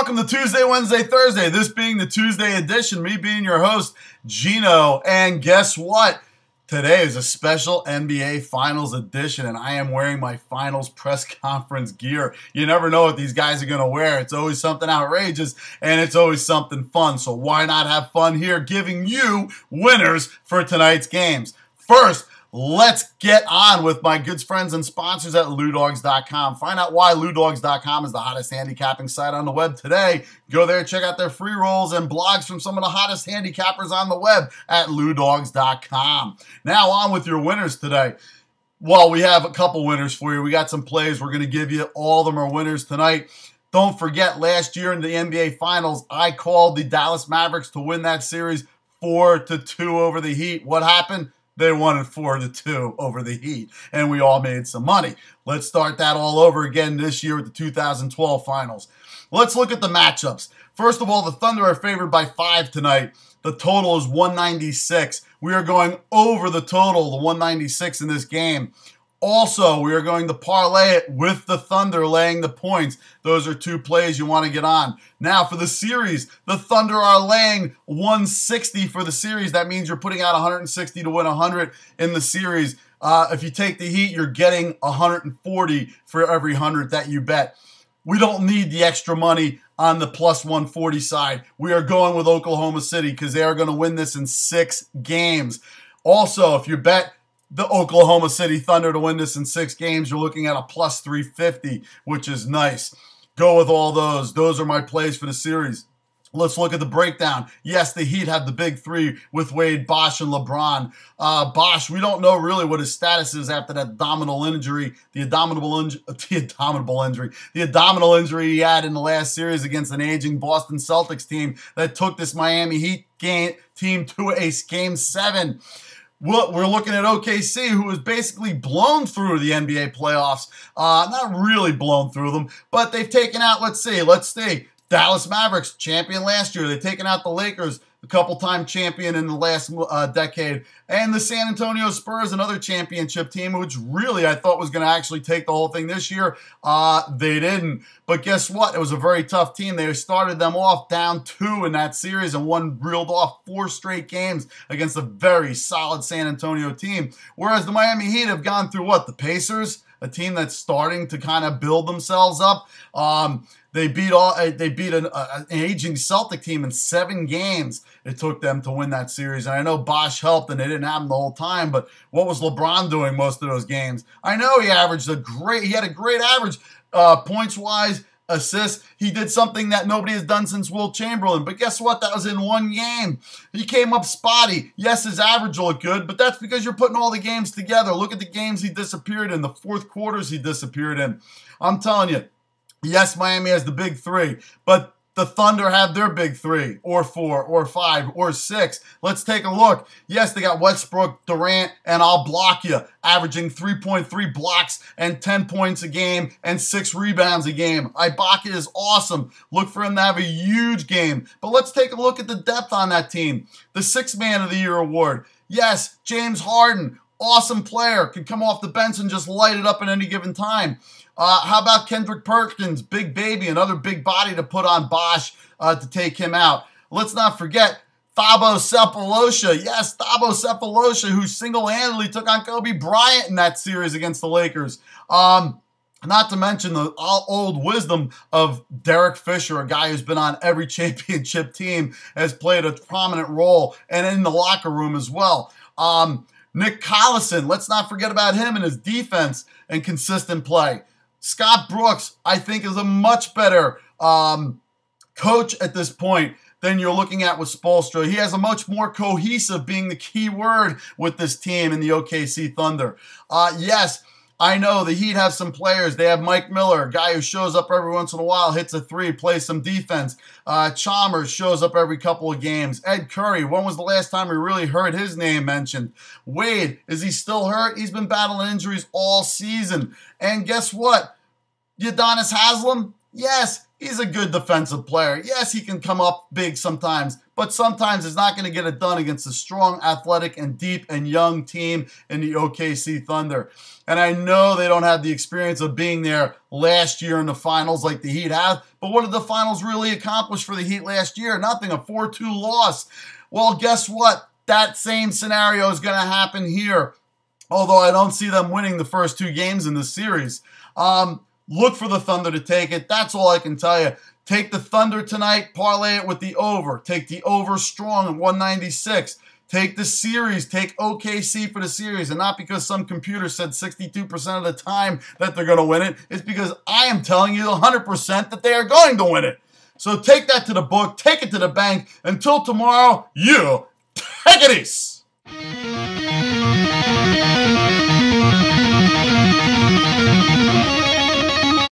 welcome to Tuesday, Wednesday, Thursday. This being the Tuesday edition, me being your host, Geno. And guess what? Today is a special NBA Finals edition, and I am wearing my Finals press conference gear. You never know what these guys are going to wear. It's always something outrageous, and it's always something fun. So why not have fun here, giving you winners for tonight's games? First, let's get on with my good friends and sponsors at LouDogs.com. Find out why LouDogs.com is the hottest handicapping site on the web today. Go there, check out their free rolls and blogs from some of the hottest handicappers on the web at LouDogs.com. Now on with your winners today. Well, we have a couple winners for you. We got some plays we're going to give you. All of them are winners tonight. Don't forget, last year in the NBA Finals, I called the Dallas Mavericks to win that series 4-2 over the Heat. What happened? They won it 4-2 over the Heat, and we all made some money. Let's start that all over again this year with the 2012 Finals. Let's look at the matchups. First of all, the Thunder are favored by 5 tonight. The total is 196. We are going over the total, the 196 in this game. Also, we are going to parlay it with the Thunder laying the points. Those are two plays you want to get on. Now, for the series, the Thunder are laying 160 for the series. That means you're putting out 160 to win 100 in the series. If you take the Heat, you're getting 140 for every 100 that you bet. We don't need the extra money on the plus 140 side. We are going with Oklahoma City because they are going to win this in 6 games. Also, if you bet the Oklahoma City Thunder to win this in 6 games, you're looking at a plus 350, which is nice. Go with all those. Those are my plays for the series. Let's look at the breakdown. Yes, the Heat have the big 3 with Wade, Bosh, and LeBron. Bosh, we don't know really what his status is after that abdominal injury, the abdominal injury he had in the last series against an aging Boston Celtics team that took this Miami Heat team to a Game 7. We're looking at OKC, who was basically blown through the NBA playoffs. Not really blown through them, but they've taken out, let's see, Dallas Mavericks, champion last year. They've taken out the Lakers, a couple-time champion in the last decade. And the San Antonio Spurs, another championship team, which really I thought was going to actually take the whole thing this year. They didn't. But guess what? It was a very tough team. They started them off down 2 in that series and reeled off 4 straight games against a very solid San Antonio team. Whereas the Miami Heat have gone through what? The Pacers, a team that's starting to kind of build themselves up. They beat an aging Celtic team in 7 games. It took them to win that series. And I know Bosh helped, and they didn't have him the whole time. But what was LeBron doing most of those games? I know he had a great average points-wise, assists. He did something that nobody has done since Wilt Chamberlain. But guess what? That was in 1 game. He came up spotty. Yes, his average will look good, but that's because you're putting all the games together. Look at the games he disappeared in, the fourth quarters he disappeared in. I'm telling you. Yes, Miami has the big 3, but the Thunder have their big 3, or 4, or 5, or 6. Let's take a look. Yes, they got Westbrook, Durant, and I'll block you, averaging 3.3 blocks and 10 points a game and 6 rebounds a game. Ibaka is awesome. Look for him to have a huge game. But let's take a look at the depth on that team. The 6th Man of the Year award. Yes, James Harden, awesome player, can come off the bench and just light it up at any given time. How about Kendrick Perkins, big baby, another big body to put on Bosh to take him out. Let's not forget Thabo Sefolosha. Yes, Thabo Sefolosha, who single-handedly took on Kobe Bryant in that series against the Lakers. Not to mention the old wisdom of Derek Fisher, a guy who's been on every championship team, has played a prominent role, and in the locker room as well. Nick Collison, let's not forget about him and his defense and consistent play. Scott Brooks, I think, is a much better coach at this point than you're looking at with Spoelstra. He has a much more cohesive being the key word with this team in the OKC Thunder. Yes, I know the Heat have some players. They have Mike Miller, a guy who shows up every once in a while, hits a 3, plays some defense. Chalmers shows up every couple of games. Ed Curry, when was the last time we really heard his name mentioned? Wade, is he still hurt? He's been battling injuries all season. And guess what? Udonis Haslem, yes, he's a good defensive player. Yes, he can come up big sometimes, but sometimes it's not going to get it done against a strong, athletic, and deep and young team in the OKC Thunder. And I know they don't have the experience of being there last year in the finals like the Heat have, but what did the finals really accomplish for the Heat last year? Nothing, a 4-2 loss. Well, guess what? That same scenario is going to happen here, although I don't see them winning the first 2 games in this series. Look for the Thunder to take it. That's all I can tell you. Take the Thunder tonight, parlay it with the over. Take the over strong at 196. Take the series. Take OKC for the series. And not because some computer said 62% of the time that they're going to win it. It's because I am telling you 100% that they are going to win it. So take that to the book. Take it to the bank. Until tomorrow, you take it easy.